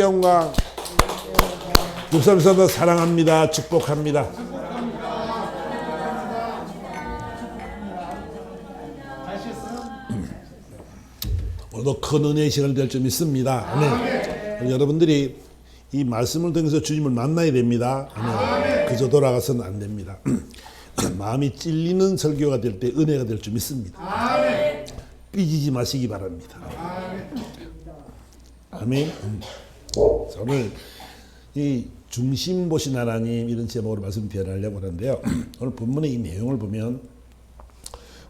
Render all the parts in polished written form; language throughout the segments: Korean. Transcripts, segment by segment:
영광. 목사님 사랑합니다. 축복합니다. 오늘도 큰 은혜의 시간이 될 줄 믿습니다. 아멘. 여러분들이 이 말씀을 통해서 주님을 만나야 됩니다. 아멘. 그저 돌아가서는 안 됩니다. 마음이 찔리는 설교가 될 때 은혜가 될 줄 믿습니다. 삐지지 마시기 바랍니다. 아멘. 오늘 이 중심 보신 하나님 이런 제목으로 말씀 드리려고 하는데요. 오늘 본문의 이 내용을 보면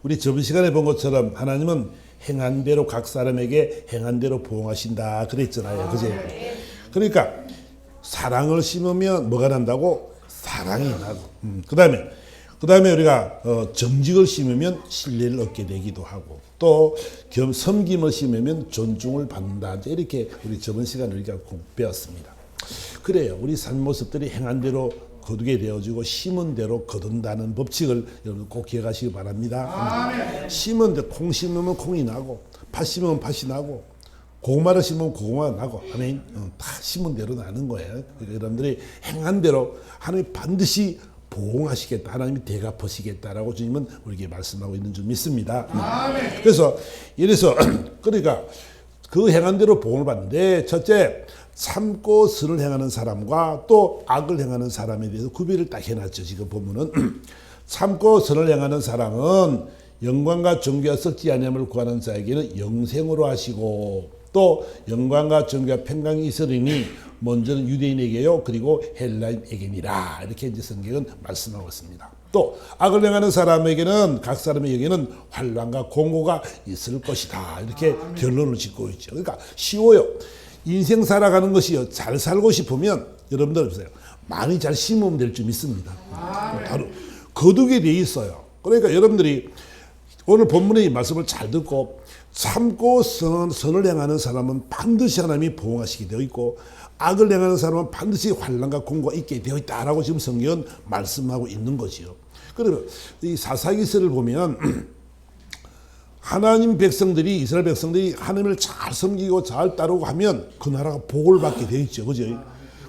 우리 저번 시간에 본 것처럼 하나님은 행한 대로 각 사람에게 행한 대로 보응하신다 그랬잖아요. 그제? 그러니까 사랑을 심으면 뭐가 난다고? 사랑이 나고. 그다음에 우리가 정직을 심으면 신뢰를 얻게 되기도 하고 또 섬김을 심으면 존중을 받는다. 이렇게 우리 저번 시간에 우리가 배웠습니다. 그래요. 우리 삶 모습들이 행한 대로 거두게 되어지고 심은 대로 거둔다는 법칙을 여러분 꼭 기억하시기 바랍니다. 심은 데 콩 심으면 콩이 나고 팥 심으면 팥이 나고 고구마를 심으면 고구마가 나고 아멘. 다 심은 대로 나는 거예요. 그러니까 여러분들이 행한 대로 하나님이 반드시 보응하시겠다. 하나님이 대갚으시겠다라고 주님은 우리에게 말씀하고 있는 줄 믿습니다. 그래서 이래서 그러니까 그 행한 대로 보응을 받는데 첫째 참고 선을 행하는 사람과 또 악을 행하는 사람에 대해서 구별을 딱 해놨죠. 지금 보면은 참고 선을 행하는 사람은 영광과 존귀와 썩지 아니함을 구하는 자에게는 영생으로 하시고 또 영광과 존귀와 평강이 있으리니 먼저는 유대인에게요 그리고 헬라인에게니라 이렇게 이제 성경은 말씀하고 있습니다. 또 악을 행하는 사람에게는 각 사람에게는 환난과 공고가 있을 것이다 이렇게 결론을 짓고 있죠. 그러니까 쉬워요. 인생 살아가는 것이요 잘 살고 싶으면 여러분들 보세요. 많이 잘 심으면 될 줄 믿습니다. 바로 거두게 돼 있어요. 그러니까 여러분들이 오늘 본문의 이 말씀을 잘 듣고 참고 선을 행하는 사람은 반드시 하나님이 보응하시게 되어 있고 악을 행하는 사람은 반드시 환난과 공고가 있게 되어 있다라고 지금 성경은 말씀하고 있는 것이요. 그러면 이 사사기서를 보면 하나님 백성들이 이스라엘 백성들이 하나님을 잘 섬기고 잘 따르고 하면 그 나라가 복을 받게 되어 있죠. 그죠?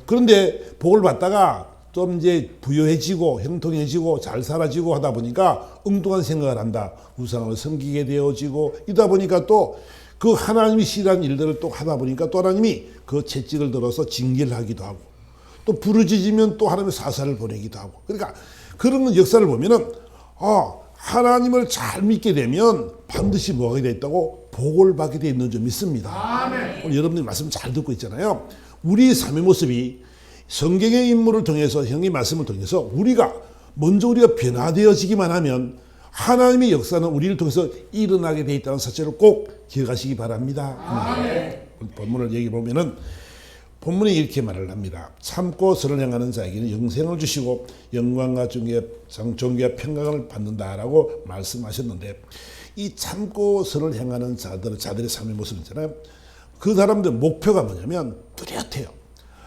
그런데 복을 받다가 좀 이제 부유해지고 형통해지고 잘 살아지고 하다 보니까 엉뚱한 생각을 한다. 우상을 섬기게 되어지고 이다 보니까 또 그 하나님이 싫어하는 일들을 또 하다 보니까 또 하나님이 그 채찍을 들어서 징계를 하기도 하고 또 부르짖으면 또 하나님의 사사를 보내기도 하고 그러니까 그런 역사를 보면은 하나님을 잘 믿게 되면 반드시 뭐가 되어 있다고 복을 받게 되어 있는 줄 믿습니다. 오늘 여러분들이 말씀 잘 듣고 있잖아요. 우리 삶의 모습이 성경의 인물을 통해서 형의 말씀을 통해서 우리가 변화되어지기만 하면 하나님의 역사는 우리를 통해서 일어나게 되어 있다는 사실을 꼭 기억하시기 바랍니다. 본문을 얘기 보면은 본문이 이렇게 말을 합니다. 참고 선을 행하는 자에게는 영생을 주시고 영광과 존귀와 평강을 받는다라고 말씀하셨는데 이 참고 선을 행하는 자들의 삶의 모습 있잖아요. 그 사람들 목표가 뭐냐면 뚜렷해요.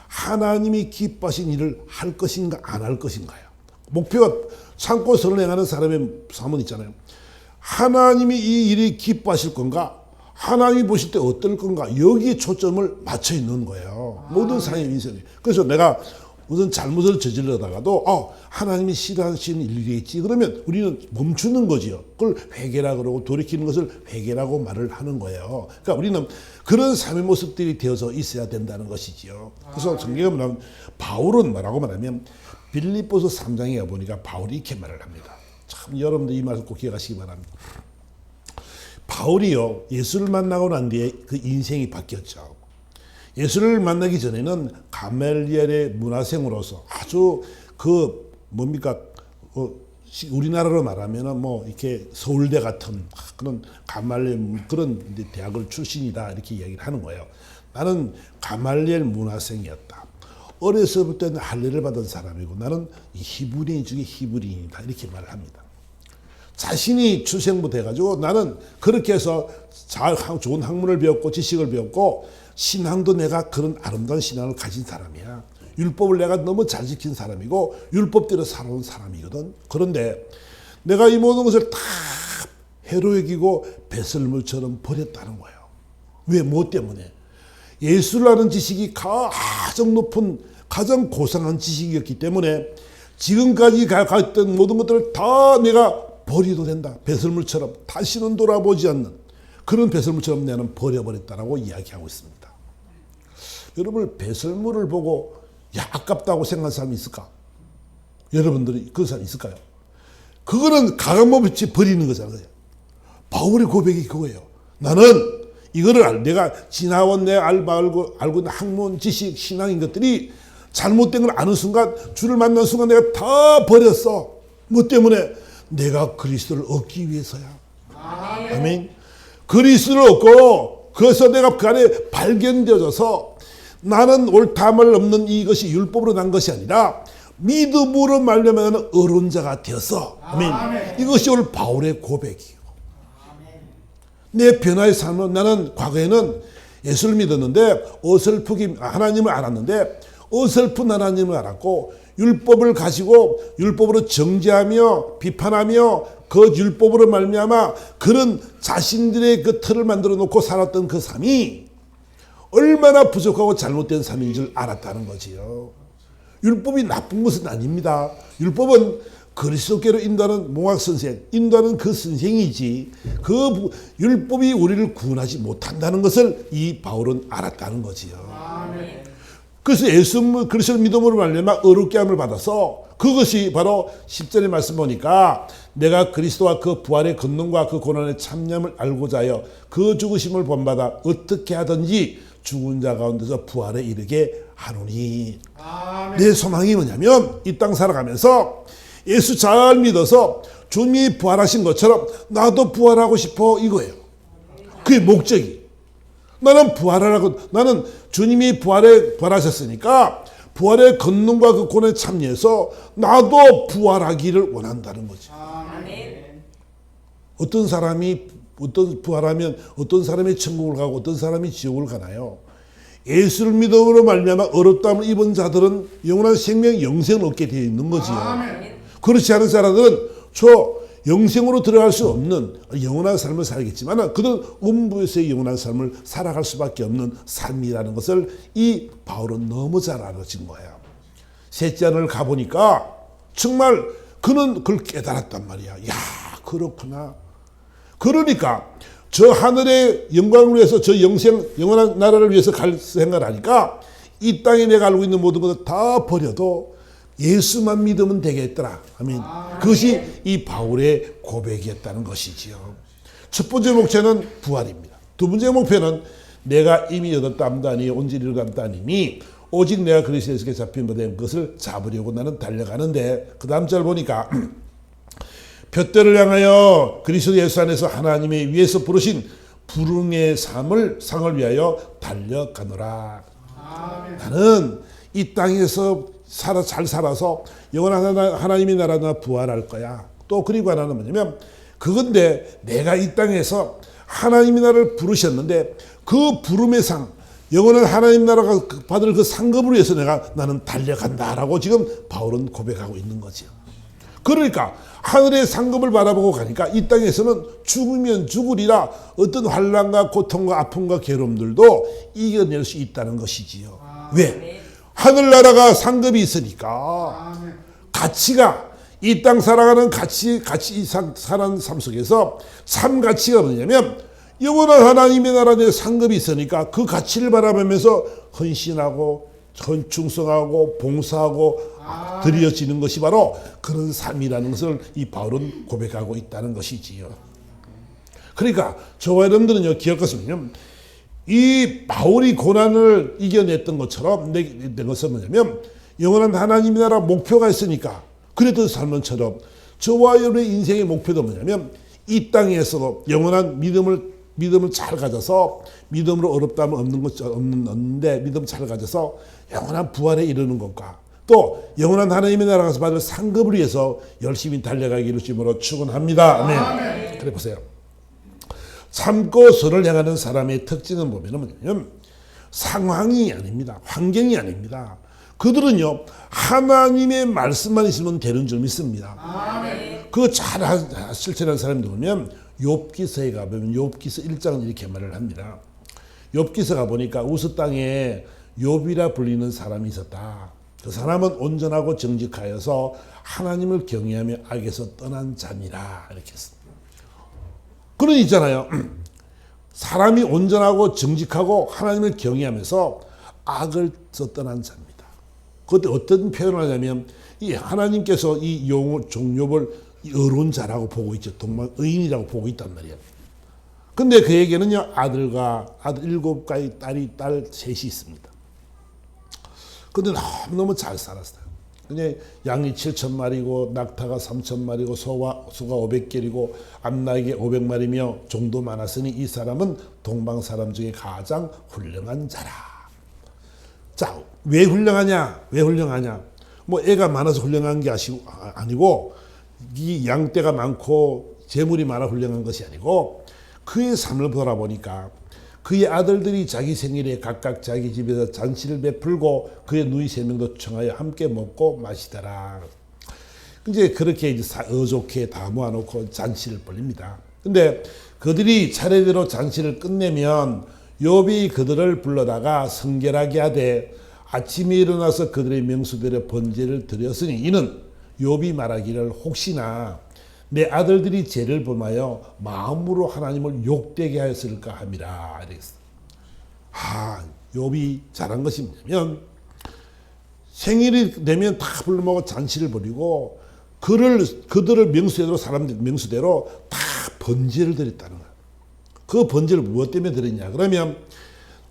하나님이 기뻐하신 일을 할 것인가 안 할 것인가요. 목표가 참고 선을 행하는 사람의 삶은 있잖아요. 하나님이 이 일이 기뻐하실 건가? 하나님이 보실 때 어떨 건가? 여기에 초점을 맞춰 있는 거예요. 모든 사람의 인생에. 그래서 내가 무슨 잘못을 저질러다가도 하나님이 싫어하시는 일이겠지. 그러면 우리는 멈추는 거지요. 그걸 회개라 그러고 돌이키는 것을 회개라고 말을 하는 거예요. 그러니까 우리는 그런 삶의 모습들이 되어서 있어야 된다는 것이지요. 그래서 성경에 보면 바울은 뭐라고 말하면 빌립보서 3장에 가보니까 바울이 이렇게 말을 합니다. 참 여러분들 이 말을 꼭 기억하시기 바랍니다. 바울이요 예수를 만나고 난 뒤에 그 인생이 바뀌었죠. 예수를 만나기 전에는 가멜리엘의 문화생으로서 아주 우리나라로 말하면은 이렇게 서울대 같은 그런 가멜리엘 그런 대학을 출신이다 이렇게 이야기를 하는 거예요. 나는 가멜리엘 문화생이었다. 어려서부터 할례를 받은 사람이고 나는 히브리인 중에 히브리인이다 이렇게 말을 합니다. 자신이 출생부터 해가지고 나는 그렇게 해서 좋은 학문을 배웠고 지식을 배웠고 신앙도 내가 그런 아름다운 신앙을 가진 사람이야. 율법을 내가 너무 잘 지킨 사람이고 율법대로 살아온 사람이거든. 그런데 내가 이 모든 것을 다 해로 여기고 배설물처럼 버렸다는 거예요. 왜? 뭐 때문에? 예수를 아는 지식이 가장 높은 가장 고상한 지식이었기 때문에 지금까지 가졌던 모든 것들을 다 내가 버리도 된다. 배설물처럼 다시는 돌아보지 않는 그런 배설물처럼 나는 버려버렸다라고 이야기하고 있습니다. 여러분 배설물을 보고 야 아깝다고 생각하는 사람이 있을까? 여러분들이 그런 사람이 있을까요? 그거는 가감없이 버리는 거잖아요. 바울의 고백이 그거예요. 나는 이거를 내가 지나온 내 알고 있는 학문, 지식, 신앙인 것들이 잘못된 걸 아는 순간 주를 만난 순간 내가 다 버렸어. 뭐 때문에? 내가 그리스도를 얻기 위해서야. 아멘. 그리스도를 얻고 그래서 내가 그 안에 발견되어져서 나는 옳다말 없는 이것이 율법으로 난 것이 아니라 믿음으로 말미암아 나는 의로운 자가 되었어. 아멘. 이것이 오늘 바울의 고백이에요. 내 변화의 삶은 나는 과거에는 예수를 믿었는데 어설프게 하나님을 알았는데 어설픈 하나님을 알았고 율법을 가지고 율법으로 정죄하며 비판하며 그 율법으로 말미암아 그런 자신들의 그 틀을 만들어 놓고 살았던 그 삶이 얼마나 부족하고 잘못된 삶인 줄 알았다는 거지요. 율법이 나쁜 것은 아닙니다. 율법은 그리스도께로 인도하는 몽학선생, 인도하는 그 선생이지 그 율법이 우리를 구원하지 못한다는 것을 이 바울은 알았다는 거지요. 그래서 예수 그리스도를 믿음으로 말미암아 의롭게 함을 받아서 그것이 바로 10절의 말씀 보니까 내가 그리스도와 그 부활의 권능과 그 고난의 참념을 알고자 하여 그 죽으심을 본받아 어떻게 하든지 죽은 자 가운데서 부활에 이르게 하노니. 내 소망이 뭐냐면 이 땅 살아가면서 예수 잘 믿어서 주님이 부활하신 것처럼 나도 부활하고 싶어 이거예요. 그게 목적이. 나는 부활하라고 나는 주님이 부활하셨으니까 부활의 권능과 그 고난에 참여해서 나도 부활하기를 원한다는 거죠. 어떤 사람이 부활하면 어떤 사람이 천국을 가고 어떤 사람이 지옥을 가나요? 예수를 믿음으로 말미암아 어렵다함을 입은 자들은 영원한 생명 영생을 얻게 되어 있는 거지요. 그렇지 않은 사람들은 저 영생으로 들어갈 수 없는 영원한 삶을 살겠지만 그들은 음부에서의 영원한 삶을 살아갈 수밖에 없는 삶이라는 것을 이 바울은 너무 잘 알아진 거예요. 셋째 하늘을 가보니까 정말 그는 그걸 깨달았단 말이야. 야 그렇구나. 그러니까 저 하늘의 영광을 위해서 저 영원한 나라를 위해서 갈 생각을 하니까 이 땅에 내가 알고 있는 모든 것을 다 버려도 예수만 믿으면 되겠더라. 아멘. 그것이 이 바울의 고백이었다는 것이지요. 첫 번째 목표는 부활입니다. 두 번째 목표는 내가 이미 얻었다함다니 온전히 얻었다함다니 오직 내가 그리스도에게 잡힌 바 된 것을 잡으려고 나는 달려가는데 그 다음 절 보니까 둯대를 향하여 그리스도 예수 안에서 하나님의 위에서 부르신 부름의 상을 위하여 달려가노라. 나는 이 땅에서 잘 살아서 영원한 하나님의 나라나 부활할 거야. 또 그리고 하나는 뭐냐면 그건데 내가 이 땅에서 하나님의 나라를 부르셨는데 그 부름의 상 영원한 하나님 나라가 받을 그 상급을 위해서 나는 달려간다라고 지금 바울은 고백하고 있는 거죠. 그러니까 하늘의 상급을 바라보고 가니까 이 땅에서는 죽으면 죽으리라 어떤 환난과 고통과 아픔과 괴로움들도 이겨낼 수 있다는 것이지요. 왜? 하늘나라가 상급이 있으니까 가치가 이 땅 살아가는 가치 사는 삶 속에서 삶 가치가 뭐냐면 영원한 하나님의 나라의 상급이 있으니까 그 가치를 바라보면서 헌신하고 충성하고 봉사하고 드려지는 것이 바로 그런 삶이라는 것을 이 바울은 고백하고 있다는 것이지요. 그러니까 저와 여러분들은요 기억하시면 이 바울이 고난을 이겨냈던 것처럼 된 것은 뭐냐면 영원한 하나님의 나라 목표가 있으니까 그랬던 삶은처럼 저와 여러분의 인생의 목표도 뭐냐면 이 땅에서도 영원한 믿음을 잘 가져서 믿음으로 어렵다면 없는데 믿음 잘 가져서 영원한 부활에 이르는 것과 또 영원한 하나님의 나라 가서 받을 상급을 위해서 열심히 달려가기를 주님으로 축원합니다. 아멘. 그래 보세요. 참고 선을 향하는 사람의 특징은 보면 상황이 아닙니다. 환경이 아닙니다. 그들은요 하나님의 말씀만 있으면 되는 줄 믿습니다. 그거 잘 실천하는 사람들 보면 욥기서에 가보면 욥기서 1장은 이렇게 말을 합니다. 욥기서 가보니까 우스 땅에 욥이라 불리는 사람이 있었다. 그 사람은 온전하고 정직하여서 하나님을 경외하며 악에서 떠난 자니라. 이렇게 했습니다. 그런 있잖아요. 사람이 온전하고 정직하고 하나님을 경외하면서 악을서 떠난 자입니다. 그때 어떤 표현을 하냐면 이 하나님께서 이 종욥을 의로운 자라고 보고 있죠. 동방 의인이라고 보고 있단 말이에요. 근데 그에게는요 아들 7가지 딸 셋이 있습니다. 근데 너무 잘 살았어요. 그냥 양이 7,000마리고 낙타가 3,000마리고 수가 500개이고 암나귀 500마리며 종도 많았으니 이 사람은 동방 사람 중에 가장 훌륭한 자라. 자, 왜 훌륭하냐? 왜 훌륭하냐? 뭐 애가 많아서 훌륭한 게 아니고 이 양떼가 많고 재물이 많아 훌륭한 것이 아니고 그의 삶을 돌아보니까 그의 아들들이 자기 생일에 각각 자기 집에서 잔치를 베풀고 그의 누이 3명도 청하여 함께 먹고 마시더라. 이제 그렇게 이제 어좋게 다 모아놓고 잔치를 벌립니다. 근데 그들이 차례대로 잔치를 끝내면 욥이 그들을 불러다가 성결하게 하되 아침에 일어나서 그들의 명수대로 번제를 드렸으니 이는 욥이 말하기를 혹시나 내 아들들이 죄를 범하여 마음으로 하나님을 욕되게 하였을까 함이라. 욥이 잘한 것이 뭐냐면 생일이 되면 다 불러먹어 잔치를 벌이고 그들을 명수대로 사람들 명수대로 다 번제를 드렸다는 거야. 그 번제를 무엇 때문에 드렸냐? 그러면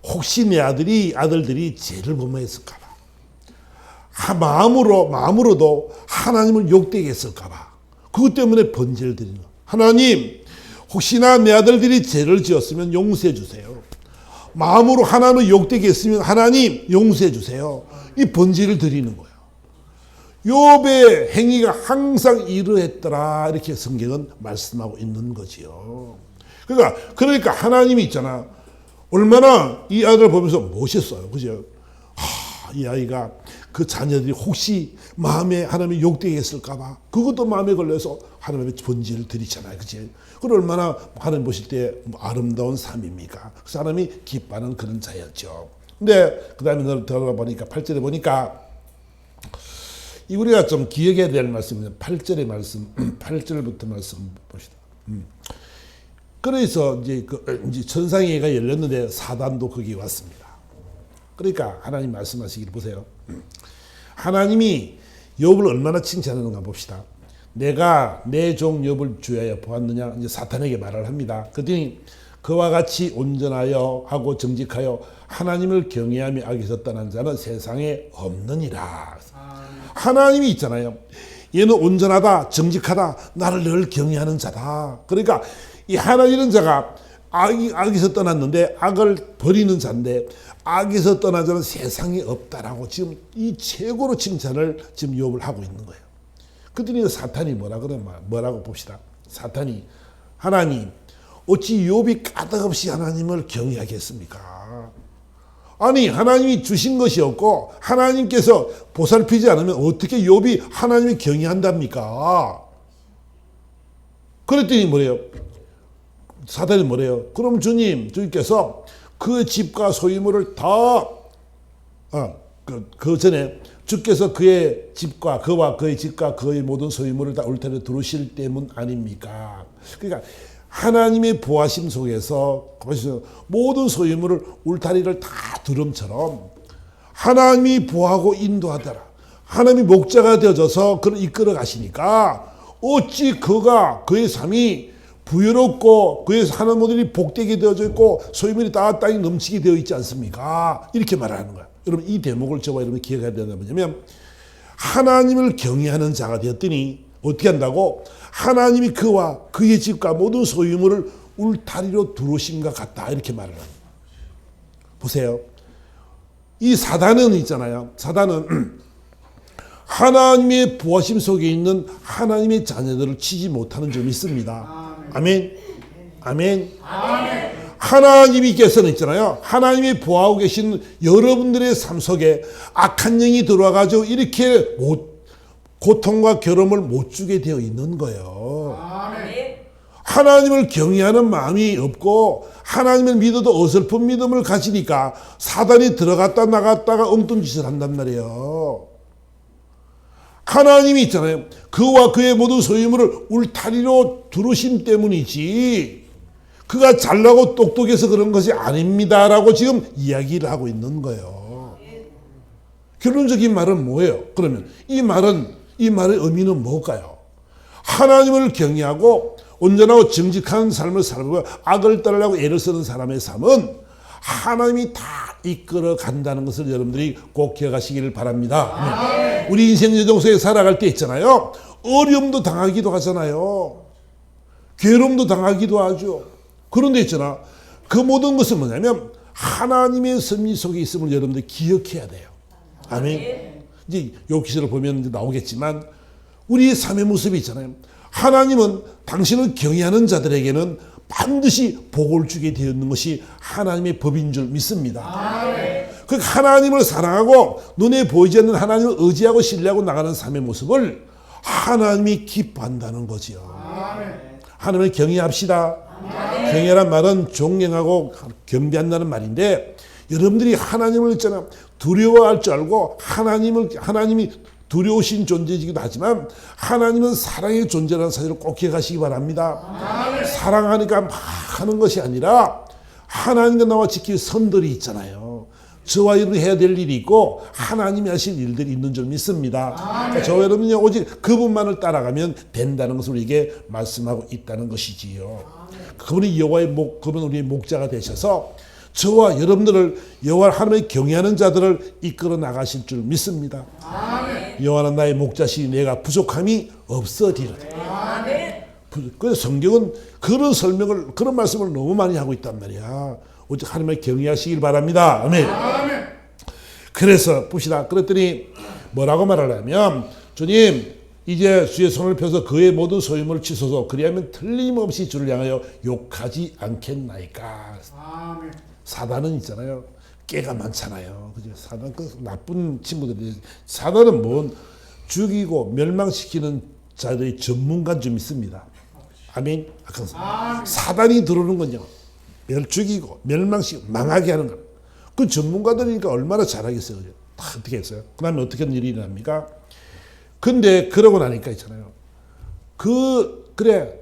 혹시 내 아들들이 죄를 범하였을까 봐. 마음으로도 하나님을 욕되게 했을까 봐. 그것 때문에 번제를 드리는 거예요. 하나님, 혹시나 내 아들들이 죄를 지었으면 용서해 주세요. 마음으로 하나님을 욕되게 했으면 하나님 용서해 주세요. 이 번제를 드리는 거예요. 욥의 행위가 항상 이러했더라. 이렇게 성경은 말씀하고 있는 거지요. 그러니까 하나님이 있잖아. 얼마나 이 아들을 보면서 멋있어요. 그죠? 이 아이가 그 자녀들이 혹시 마음에 하나님이 욕되게 했을까봐 그것도 마음에 걸려서 하나님의 번제를 드리잖아요. 그치? 그걸 얼마나 하나님 보실 때 아름다운 삶입니까? 그 사람이 기뻐하는 그런 자였죠. 근데 그 다음에 들어가 보니까 8절에 보니까 이 우리가 좀 기억해야 될 말씀입니다. 8절의 말씀, 8절부터 말씀 봅시다. 그래서 이제 천상회가 열렸는데 사단도 거기 왔습니다. 그러니까 하나님 말씀하시기를 보세요. 하나님이 욥을 얼마나 칭찬하는가 봅시다. 내가 내 종 욥을 주야에 보았느냐? 이제 사탄에게 말을 합니다. 그랬더니 그와 같이 온전하여 하고 정직하여 하나님을 경외하며 악에서 떠난 자는 세상에 없느니라. 하나님이 있잖아요. 얘는 온전하다, 정직하다, 나를 늘 경외하는 자다. 그러니까 이 하나님은 자가 악에서 떠났는데 악을 버리는 자인데 악에서 떠난 자는 세상에 없다라고 지금 이 최고로 칭찬을 지금 욥을 하고 있는 거예요. 그랬더니 사탄이 뭐라고 봅시다. 사탄이 하나님 어찌 욥이 까닭없이 하나님을 경외하겠습니까? 아니 하나님이 주신 것이 없고 하나님께서 보살피지 않으면 어떻게 욥이 하나님을 경외한답니까? 그랬더니 뭐래요? 사탄이 뭐래요? 그럼 주님께서 그 집과 소유물을 다 그 전에 주께서 그의 집과 그와 그의 집과 그의 모든 소유물을 다 울타리에 두르실 때문 아닙니까? 그러니까 하나님의 보하심 속에서 모든 소유물을 울타리를 다 두름처럼 하나님이 보하고 인도하더라. 하나님이 목자가 되어져서 그를 이끌어 가시니까 어찌 그의 삶이 부유롭고 그의 사는 모델이 복되게 되어져 있고 소유물이 다 땅에 넘치게 되어 있지 않습니까? 이렇게 말하는 거야. 여러분 이 대목을 저와 여러분 기억해야 되는 뭐냐면 하나님을 경외하는 자가 되었더니 어떻게 한다고? 하나님이 그와 그의 집과 모든 소유물을 울타리로 두르심과 같다 이렇게 말을 합니다. 보세요. 이 사단은 있잖아요. 사단은 하나님의 보호심 속에 있는 하나님의 자녀들을 치지 못하는 점이 있습니다. 아멘. 아멘. 아멘. 하나님께서는 있잖아요. 하나님이 보호하고 계신 여러분들의 삶 속에 악한 영이 들어와가지고 이렇게 고통과 괴로움을 못 주게 되어 있는 거예요. 하나님을 경외하는 마음이 없고 하나님을 믿어도 어설픈 믿음을 가지니까 사단이 들어갔다 나갔다가 엉뚱 짓을 한단 말이에요. 하나님이 있잖아요. 그와 그의 모든 소유물을 울타리로 두르신 때문이지 그가 잘나고 똑똑해서 그런 것이 아닙니다라고 지금 이야기를 하고 있는 거예요. 결론적인 말은 뭐예요? 그러면 이 말의 의미는 뭘까요? 하나님을 경외하고 온전하고 정직한 삶을 살고 악을 따르려고 애를 쓰는 사람의 삶은 하나님이 다 이끌어 간다는 것을 여러분들이 꼭 기억하시기를 바랍니다. 우리 인생 여정 속에 살아갈 때 있잖아요. 어려움도 당하기도 하잖아요. 괴로움도 당하기도 하죠. 그런데 있잖아. 그 모든 것은 뭐냐면 하나님의 섭리 속에 있음을 여러분들이 기억해야 돼요. 아멘. 이제 욥기서를 보면 이제 나오겠지만 우리의 삶의 모습이 있잖아요. 하나님은 당신을 경외하는 자들에게는 반드시 복을 주게 되었는 것이 하나님의 법인 줄 믿습니다. 그 하나님을 사랑하고 눈에 보이지 않는 하나님을 의지하고 신뢰하고 나가는 삶의 모습을 하나님이 기뻐한다는 거지요. 하나님을 경외합시다. 경외란 말은 존경하고 경배한다는 말인데 여러분들이 하나님을 있잖아요. 두려워할 줄 알고 하나님이 두려우신 존재이기도 하지만 하나님은 사랑의 존재라는 사실을 꼭 기억하시기 바랍니다. 사랑하니까 막 하는 것이 아니라 하나님과 나와 지킬 선들이 있잖아요. 저와 여러분이 해야 될 일이 있고 하나님이 하실 일들이 있는 줄 믿습니다. 그러니까 저와 여러분이 오직 그분만을 따라가면 된다는 것을 우리에게 말씀하고 있다는 것이지요. 그분이 그분 우리의 목자가 되셔서 저와 여러분들을 여호와 하나님의 경외하는 자들을 이끌어 나가실 줄 믿습니다. 여호와는 나의 목자시니 내가 부족함이 없어지리라. 그래서 성경은 그런 말씀을 너무 많이 하고 있단 말이야. 오직 하나님을 경외하시길 바랍니다. 아멘. 그래서 봅시다. 그랬더니 뭐라고 말하냐면 주님 이제 주의 손을 펴서 그의 모든 소유물을 치소서 그리하면 틀림없이 주를 향하여 욕하지 않겠나이까. 사단은 있잖아요. 깨가 많잖아요. 그죠? 사단 그 나쁜 친구들이 사단은 뭔 죽이고 멸망시키는 자들의 전문가인 줄 믿습니다. 아멘. 사단이 들어오는 건요. 죽이고 멸망시키고 망하게 하는 거. 그 전문가들이니까 얼마나 잘하겠어요. 그죠? 다 어떻게 했어요? 그 다음에 어떻게 일이 일어납니까? 근데 그러고 나니까 있잖아요. 그래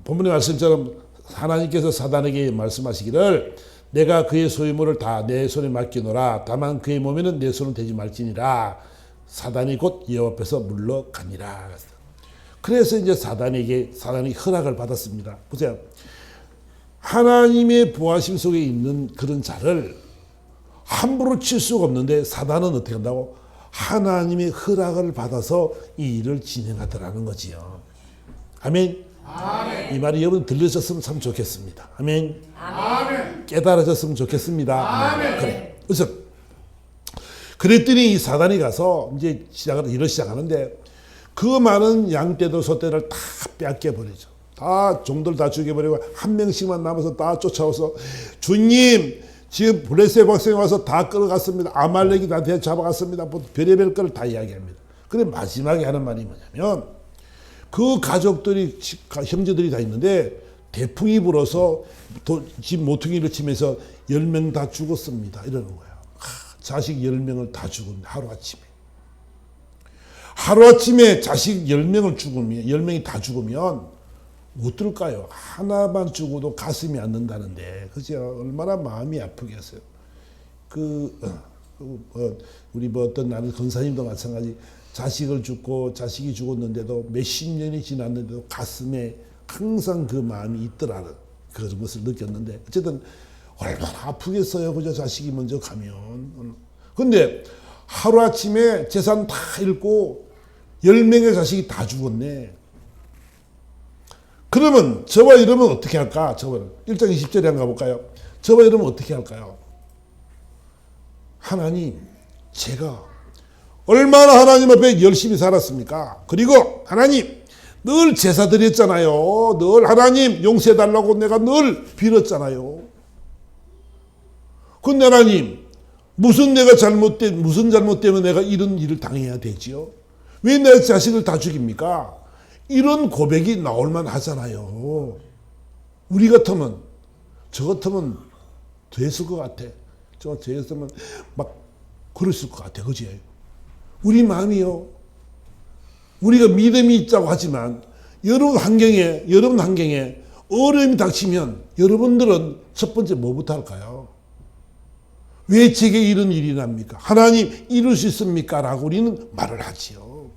본문의 말씀처럼 하나님께서 사단에게 말씀하시기를 내가 그의 소유물을 다 내 손에 맡기노라. 다만 그의 몸에는 내 손은 대지 말지니라. 사단이 곧 여호와 앞에서 물러가니라. 그래서 이제 사단이 허락을 받았습니다. 보세요. 하나님의 보호하심 속에 있는 그런 자를 함부로 칠 수가 없는데 사단은 어떻게 한다고? 하나님의 허락을 받아서 이 일을 진행하더라는 거지요. 아멘. 아멘. 이 말이 여러분 들려졌으면 참 좋겠습니다. 아멘. 아멘. 깨달아졌으면 좋겠습니다. 아멘. 그래. 그래서 그랬더니 이 사단이 가서 이제 일을 시작하는데 그 많은 양떼들 소떼를 다 뺏겨 버리죠. 다 종들 다 죽여버리고 한 명씩만 남아서 다 쫓아와서 주님 지금 블레셋 백성이 와서 다 끌어갔습니다. 아말렉이 다 잡아갔습니다. 별의별 걸 다 이야기합니다. 그래 마지막에 하는 말이 뭐냐면 그 가족들이 형제들이 다 있는데 대풍이 불어서 집 모퉁이를 치면서 10명 다 죽었습니다. 이러는 거예요. 자식 10명을 다 죽었는데 하루아침에 자식 10명이 다 죽으면 어떨까요? 하나만 죽어도 가슴이 앓는다는데, 그죠? 얼마나 마음이 아프겠어요. 우리 어떤 나는 권사님도 마찬가지. 자식이 죽었는데도 몇십 년이 지났는데도 가슴에 항상 그 마음이 있더라는 그런 것을 느꼈는데, 어쨌든 얼마나 아프겠어요. 그죠? 자식이 먼저 가면. 근데 하루아침에 재산 다 잃고 10명의 자식이 다 죽었네. 그러면 저와 이러면 어떻게 할까? 1장 20절에 한번 가볼까요? 저와 이러면 어떻게 할까요? 하나님, 제가 얼마나 하나님 앞에 열심히 살았습니까? 그리고 하나님, 늘 제사 드렸잖아요. 늘 하나님 용서해달라고 내가 늘 빌었잖아요. 근데 하나님, 무슨 잘못 때문에 내가 이런 일을 당해야 되지요? 왜 내 자식을 다 죽입니까? 이런 고백이 나올만 하잖아요. 우리 같으면 저 같으면 됐을 것 같아. 저 같으면 막 그랬을 것 같아. 그지? 우리 마음이요. 우리가 믿음이 있다고 하지만 여러분 환경에 어려움이 닥치면 여러분들은 첫 번째 뭐부터 할까요? 왜 제게 이런 일이 납니까? 하나님 이룰 수 있습니까? 라고 우리는 말을 하지요.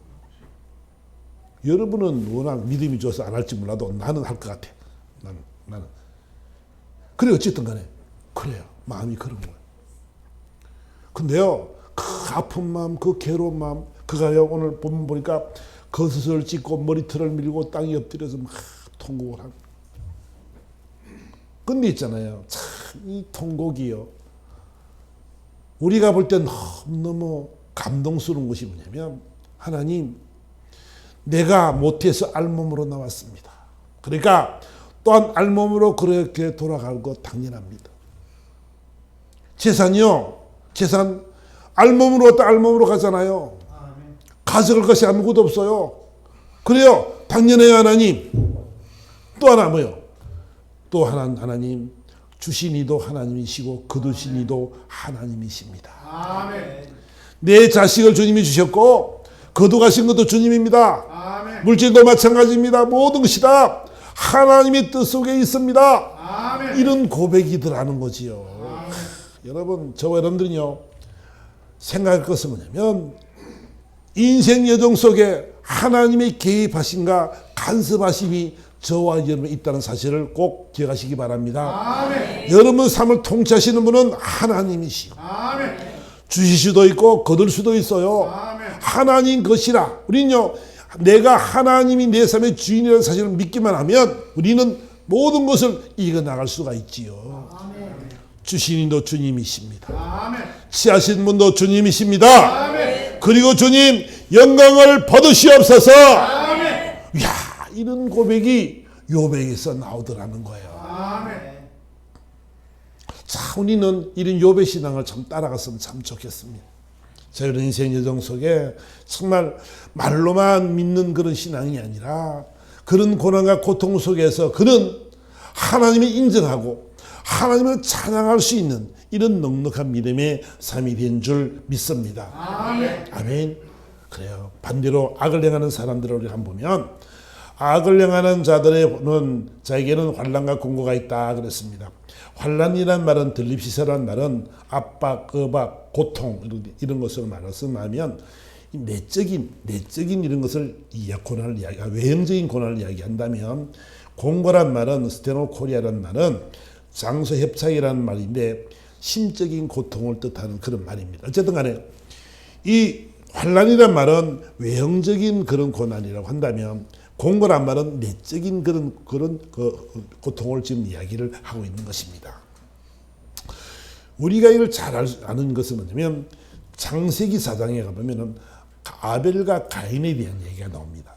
여러분은 워낙 믿음이 좋아서 안 할지 몰라도 나는 할 것 같아. 나는. 그래 어쨌든 간에 그래요. 마음이 그런 거예요. 근데요. 그 아픈 마음, 그 괴로운 마음, 그가요 오늘 보면 보니까 거스를 찢고 머리털을 밀고 땅에 엎드려서 막 통곡을 하고. 근데 있잖아요. 참 이 통곡이요. 우리가 볼 때 너무 감동스러운 것이 뭐냐면 하나님 내가 못해서 알몸으로 나왔습니다. 그러니까 또한 알몸으로 그렇게 돌아갈 것 당연합니다. 재산이요. 재산 알몸으로 왔다 알몸으로 가잖아요. 가져갈 것이 아무것도 없어요. 그래요. 당연해요 하나님. 또 하나 뭐요? 또 하나님 주신 이도 하나님이시고 거두신 이도 하나님이십니다. 아멘. 내 자식을 주님이 주셨고 거두가신 것도 주님입니다. 아멘. 물질도 마찬가지입니다. 모든 것이 다 하나님의 뜻 속에 있습니다. 아멘. 이런 고백이 들어가는 거지요. 여러분 저와 여러분들은요 생각할 것은 뭐냐면 인생 여정 속에 하나님의 개입하심과 간섭하심이 저와 여러분이 있다는 사실을 꼭 기억하시기 바랍니다. 아멘. 여러분 삶을 통치하시는 분은 하나님이시고 아멘. 주실 수도 있고 거둘 수도 있어요. 아멘. 하나님 것이라 우리는요 내가 하나님이 내 삶의 주인이라는 사실을 믿기만 하면 우리는 모든 것을 이겨나갈 수가 있지요. 아멘. 주신 이도 주님이십니다. 아멘. 취하신 분도 주님이십니다. 아멘. 그리고 주님 영광을 받으시옵소서. 아멘. 이야 이런 고백이 욥에게서 나오더라는 거예요. 아멘. 자, 우리는 이런 욥의 신앙을 참 따라갔으면 참 좋겠습니다. 저희 인생 여정 속에 정말 말로만 믿는 그런 신앙이 아니라 그런 고난과 고통 속에서 그는 하나님을 인정하고 하나님을 찬양할 수 있는 이런 넉넉한 믿음의 삶이 된 줄 믿습니다. 아멘. 아멘. 그래요. 반대로 악을 행하는 사람들을 우리 한번 보면 악을 행하는 자들의 자에게는 환난과 공고가 있다 그랬습니다. 환난이란 말은 들립시설한 말은 압박, 억압, 고통 이런 것을 말하면 내적인 이런 것을 고난을 외형적인 고난을 이야기한다면 공고란 말은 스테노코리아라는 말은 장소 협착이라는 말인데 심적인 고통을 뜻하는 그런 말입니다. 어쨌든 간에 이 환난이란 말은 외형적인 그런 고난이라고 한다면 공고란 말은 내적인 그런 고통을 지금 이야기를 하고 있는 것입니다. 우리가 이걸 잘 아는 것은 뭐냐면 창세기 4장에 가보면은 아벨과 가인에 대한 얘기가 나옵니다.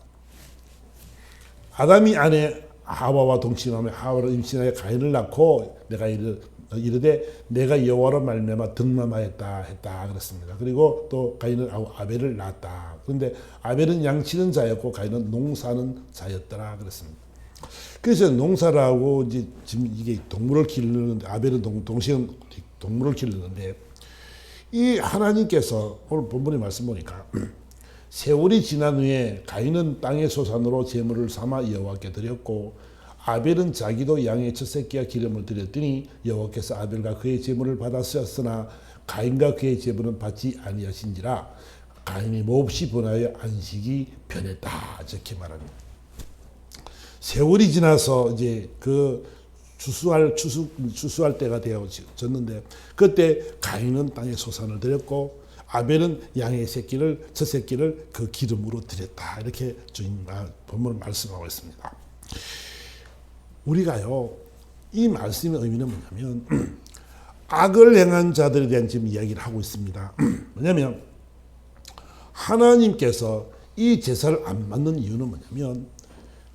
아담이 아내 하와와 동침하며 하와를 임신하여 가인을 낳고 내가 이르되 내가 여호와로 말미암아 득남하였다 했다 그랬습니다. 그리고 또 가인은 아벨을 낳았다. 그런데 아벨은 양치는 자였고 가인은 농사는 자였더라 그랬습니다. 그래서 농사를 하고 이제 지금 이게 동물을 기르는데 아벨은 동시에 동물을 기르는데 이 하나님께서 오늘 본문의 말씀 보니까 세월이 지난 후에 가인은 땅의 소산으로 제물을 삼아 여호와께 드렸고 아벨은 자기도 양의 첫 새끼와 기름을 드렸더니 여호와께서 아벨과 그의 제물을 받았으나 가인과 그의 제물은 받지 아니하신지라 가인이 몹시 분하여 안식이 변했다 이렇게 말합니다. 세월이 지나서 이제 그 추수할 때가 되어졌는데 그때 가인은 땅의 소산을 드렸고 아벨은 양의 첫 새끼를 그 기름으로 드렸다 이렇게 주인 본문을 말씀하고 있습니다. 우리가요 이 말씀의 의미는 뭐냐면 악을 행한 자들에 대한 지금 이야기를 하고 있습니다. 뭐냐면 하나님께서 이 제사를 안 받는 이유는 뭐냐면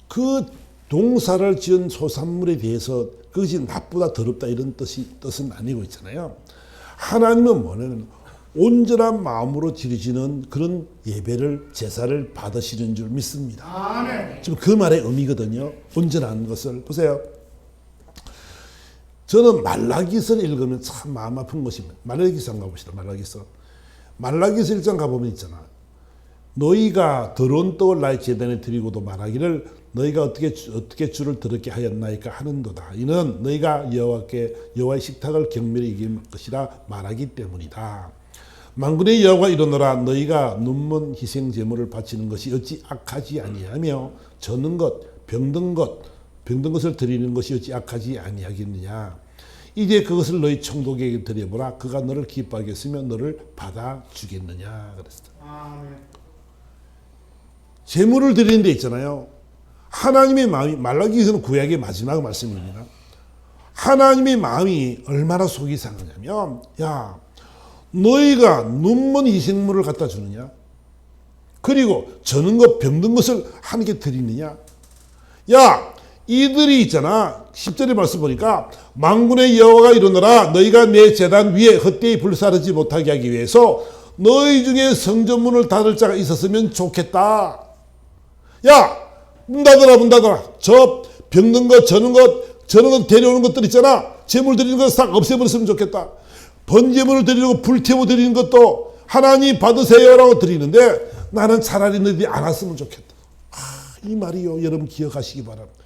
그 농사를 지은 소산물에 대해서 그것이 나쁘다 더럽다 이런 뜻은 아니고 있잖아요. 하나님은 뭐냐면 온전한 마음으로 드리지는 그런 예배를 제사를 받으시는 줄 믿습니다. 아멘. 지금 그 말의 의미거든요. 온전한 것을 보세요. 저는 말라기서를 읽으면 참 마음 아픈 것입니다. 말라기서 한번 가봅시다. 말라기서 1장 가보면 있잖아. 너희가 더러운 떡을 나의 제단에 드리고도 말하기를 너희가 어떻게 주를 더럽게 하였나이까 하는도다. 이는 너희가 여호와의 식탁을 경멸히 여길 것이라 말하기 때문이다. 만군의 여호와가 이르노라. 너희가 눈먼 희생 제물을 바치는 것이 어찌 악하지 아니하며 저는 것 병든 것을 드리는 것이 어찌 악하지 아니하겠느냐. 이제 그것을 너희 총독에게 드려보라. 그가 너를 기뻐하겠으며 너를 받아주겠느냐 그랬어요. 제물을 드리는 데 있잖아요. 하나님의 마음이, 말라기서는 구약의 마지막 말씀입니다. 하나님의 마음이 얼마나 속이 상하냐면, 야, 너희가 눈먼 희생물을 갖다 주느냐? 그리고 저는 것 병든 것을 하나님께 드리느냐? 야, 이들이 있잖아. 10절의 말씀 보니까 만군의 여호와가 이르노라. 너희가 내 제단 위에 헛되이 불사르지 못하게 하기 위해서 너희 중에 성전문을 닫을 자가 있었으면 좋겠다. 야, 문 닫아라. 저 병든 것, 저는 것 데려오는 것들 있잖아. 제물 드리는 것 싹 없애버렸으면 좋겠다. 번제물을 드리고 불태워 드리는 것도 하나님 받으세요라고 드리는데 나는 차라리 너희들이 안 왔으면 좋겠다. 이 말이요. 여러분 기억하시기 바랍니다.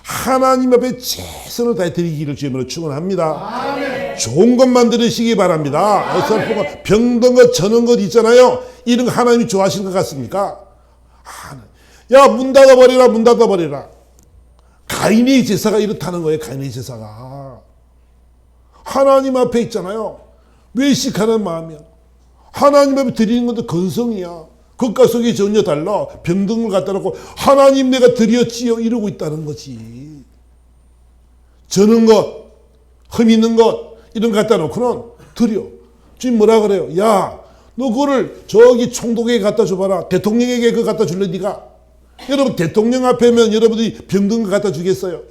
하나님 앞에 최선을 다해 드리기를 주님으로 축원합니다. 아멘. 좋은 것만 들으시기 바랍니다. 어설프고 병든 것, 저는 것 있잖아요. 이런 거 하나님이 좋아하시는 것 같습니까? 야, 문 닫아버리라. 가인의 제사가 이렇다는 거예요. 가인의 제사가. 하나님 앞에 있잖아요. 외식하는 마음이야. 하나님 앞에 드리는 것도 건성이야. 겉과 속이 전혀 달라. 병든 걸 갖다 놓고 하나님 내가 드렸지요 이러고 있다는 거지. 저는 것, 흠 있는 것 이런 거 갖다 놓고는 드려. 주님 뭐라 그래요? 야, 너 그거를 저기 총독에게 갖다 줘봐라. 대통령에게 그거 갖다 줄래 네가? 여러분 대통령 앞에면 여러분들이 병든 거 갖다 주겠어요?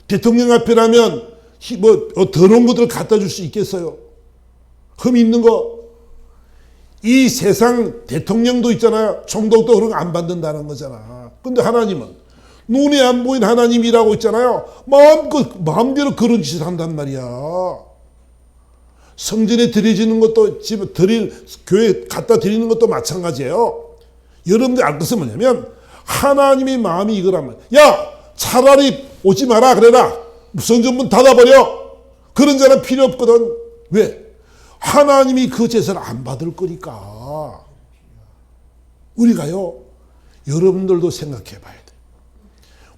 대통령 앞에라면 더러운 것들을 갖다 줄 수 있겠어요? 흠 있는 거. 이 세상 대통령도 있잖아요. 총독도 그런 거 안 받는다는 거잖아. 근데 하나님은 눈에 안 보인 하나님이라고 있잖아요. 마음대로 그런 짓을 한단 말이야. 성전에 드려지는 것도 교회 갖다 드리는 것도 마찬가지예요. 여러분들 알 것은 뭐냐면 하나님의 마음이 이거란 말이야. 야, 차라리 오지 마라 그래라. 성전문 닫아버려. 그런 자는 필요 없거든. 왜? 하나님이 그 제사를 안 받을 거니까. 우리가요, 여러분들도 생각해 봐야 돼.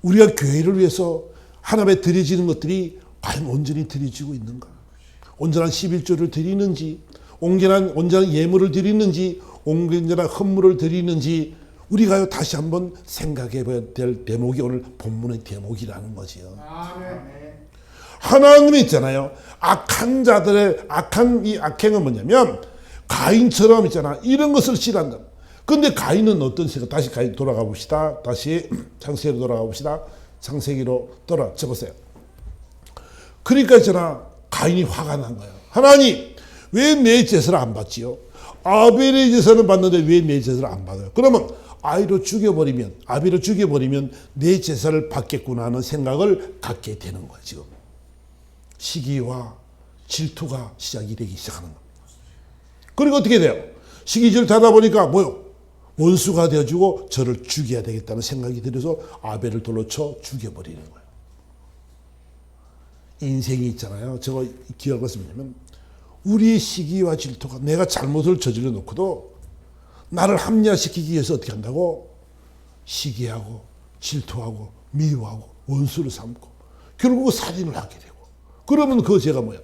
우리가 교회를 위해서 하나님에 드려지는 것들이 과연 온전히 드려지고 있는가? 온전한 11조를 드리는지, 온전한 예물을 드리는지, 온전한 헌물을 드리는지, 우리가요, 다시 한번 생각해 봐야 될 대목이 오늘 본문의 대목이라는 거지요. 아멘. 하나님이 있잖아요. 악한 자들의 이 악행은 뭐냐면 가인처럼 있잖아. 이런 것을 싫어한다. 근데 가인은 어떤 생각? 다시 가인 돌아가 봅시다. 다시 창세기로 돌아가 봅시다. 창세기로 적으세요. 그러니까 있잖아. 가인이 화가 난 거예요. 하나님, 왜 내 제사를 안 받지요? 아벨의 제사는 받는데 왜 내 제사를 안 받아요? 그러면 아벨을 죽여버리면 내 제사를 받겠구나 하는 생각을 갖게 되는 거예요. 지금. 시기와 질투가 시작이 되기 시작하는 겁니다. 그리고 어떻게 돼요? 시기 질투하다 보니까 뭐요? 원수가 되어주고 저를 죽여야 되겠다는 생각이 들어서 아벨을 돌로 쳐 죽여버리는 거예요. 인생이 있잖아요. 저거 기억할 것은 뭐냐면 우리의 시기와 질투가 내가 잘못을 저질러 놓고도 나를 합리화시키기 위해서 어떻게 한다고? 시기하고 질투하고 미워하고 원수를 삼고 결국 살인을 하게 돼요. 그러면 그 죄가 뭐야?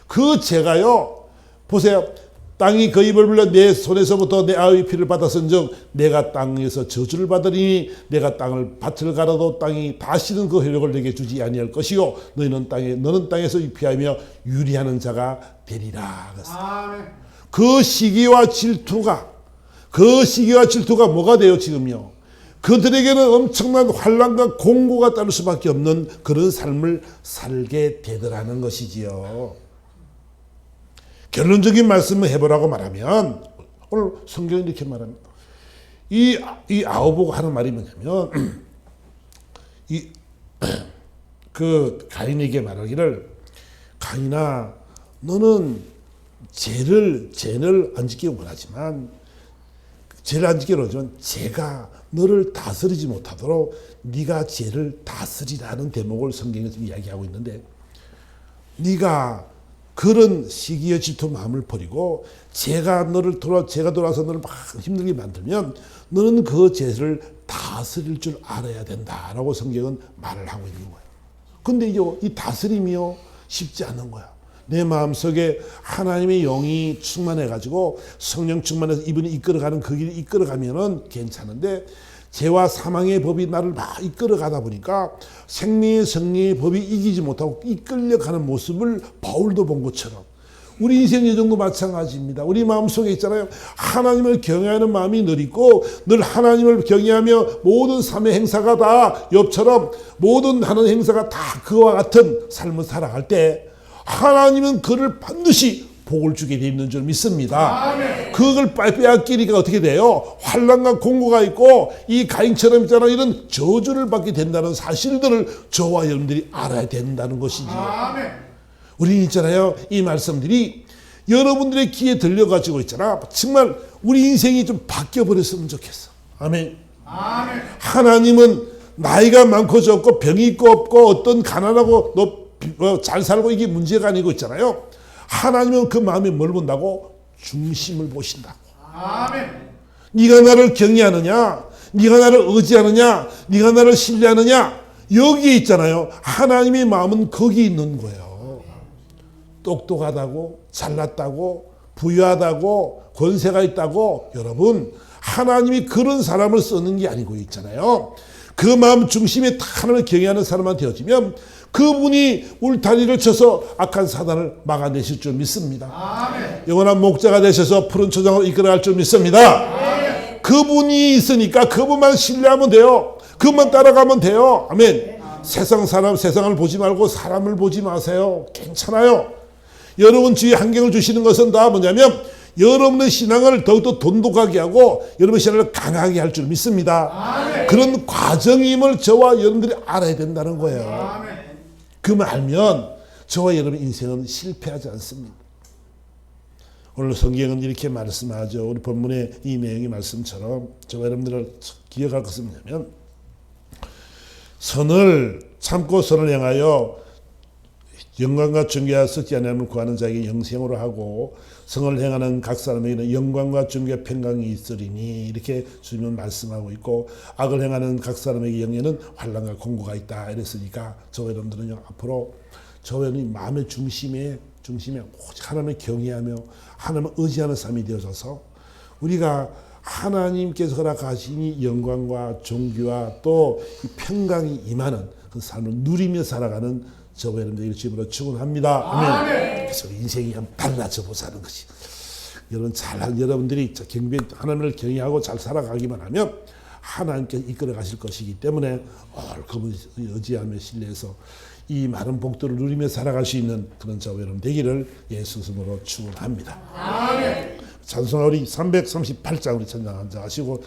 그 죄가요, 보세요. 땅이 그 입을 불러 내 손에서부터 내 아의 피를 받았은즉 내가 땅에서 저주를 받으리니 내가 밭을 갈아도 땅이 다시는 그 효력을 내게 주지 아니할 것이요 너는 땅에서 피하며 유리하는 자가 되리라. 그 시기와 질투가 뭐가 돼요 지금요? 그들에게는 엄청난 환난과 공고가 따를 수밖에 없는 그런 삶을 살게 되더라는 것이지요. 결론적인 말씀을 해보라고 말하면 오늘 성경이 이렇게 말합니다. 이 아우보가 하는 말이 뭐냐면 그 가인에게 말하기를 가인아 너는 죄를 안 짓기 원하지만 죄를 안 짓기로 하지만 죄가 너를 다스리지 못하도록 네가 죄를 다스리라는 대목을 성경에서 이야기하고 있는데 네가 그런 시기에 질투 마음을 버리고 죄가 돌아서 너를 막 힘들게 만들면 너는 그 죄를 다스릴 줄 알아야 된다라고 성경은 말을 하고 있는 거예요. 근데 이 다스림이요 쉽지 않은 거야. 내 마음속에 하나님의 영이 충만해가지고 성령 충만해서 이분이 이끌어가는 그 길을 이끌어가면은 괜찮은데 죄와 사망의 법이 나를 막 이끌어가다 보니까 생명의 성령의 법이 이기지 못하고 이끌려가는 모습을 바울도 본 것처럼 우리 인생 여정도 마찬가지입니다. 우리 마음속에 있잖아요. 하나님을 경외하는 마음이 늘 있고 늘 하나님을 경외하며 모든 삶의 행사가 다 욥처럼 모든 하는 행사가 다 그와 같은 삶을 살아갈 때 하나님은 그를 반드시 복을 주게 돼 있는 줄 믿습니다. 아멘. 그걸 빼앗기니까 어떻게 돼요? 환난과 공고가 있고 이 가인처럼 있잖아 이런 저주를 받게 된다는 사실들을 저와 여러분들이 알아야 된다는 것이지요. 아멘. 우리 있잖아요. 이 말씀들이 여러분들의 귀에 들려가지고 있잖아. 정말 우리 인생이 좀 바뀌어버렸으면 좋겠어. 아멘. 아멘. 하나님은 나이가 많고 적고 병이 있고 없고 어떤 가난하고 잘 살고 이게 문제가 아니고 있잖아요. 하나님은 그 마음에 뭘 본다고? 중심을 보신다고. 아멘. 네가 나를 경외하느냐? 네가 나를 의지하느냐? 네가 나를 신뢰하느냐? 여기에 있잖아요. 하나님의 마음은 거기 있는 거예요. 똑똑하다고 잘났다고 부유하다고 권세가 있다고 여러분 하나님이 그런 사람을 쓰는 게 아니고 있잖아요. 그 마음 중심에 하나님을 경외하는 사람만 되어지면 그분이 울타리를 쳐서 악한 사단을 막아내실 줄 믿습니다. 아멘. 영원한 목자가 되셔서 푸른 초장으로 이끌어갈 줄 믿습니다. 아멘. 그분이 있으니까 그분만 신뢰하면 돼요. 그분만 따라가면 돼요. 아멘. 세상을 보지 말고 사람을 보지 마세요. 괜찮아요. 여러분 주위에 환경을 주시는 것은 다 뭐냐면 여러분의 신앙을 더욱더 돈독하게 하고 여러분의 신앙을 강하게 할 줄 믿습니다. 아멘. 그런 과정임을 저와 여러분들이 알아야 된다는 거예요. 아멘. 그만 알면 저와 여러분 인생은 실패하지 않습니다. 오늘 성경은 이렇게 말씀하죠. 우리 본문의 이 내용의 말씀처럼 저와 여러분들을 기억할 것은 뭐냐면 선을 참고 선을 행하여 영광과 존귀와 썩지 아니함을 구하는 자에게 영생으로 하고 성을 행하는 각 사람에게는 영광과 존귀와 평강이 있으리니 이렇게 주님은 말씀하고 있고 악을 행하는 각 사람에게 영에는 환난과 공고가 있다 이랬으니까 저와 여러분들은요 앞으로 저와 여러분이 마음의 중심에 오직 하나님을 경외하며 하나님을 의지하는 삶이 되어져서 우리가 하나님께서 허락하시니 영광과 존귀와 또 평강이 임하는 그 삶을 누리며 살아가는 저와 여러분들 주님으로 축원합니다. 아멘. 그래서 인생이 한번 달라져 보자는 것이. 여러분들이 하나님을 경외하고 잘 살아가기만 하면 하나님께서 이끌어 가실 것이기 때문에 그분 의지하며 신뢰해서 이 많은 복들을 누리며 살아갈 수 있는 그런 저와 여러분 되기를 예수 이름으로 축원합니다. 아멘. 찬송가 우리 338장 우리 찬양 앉아 하시고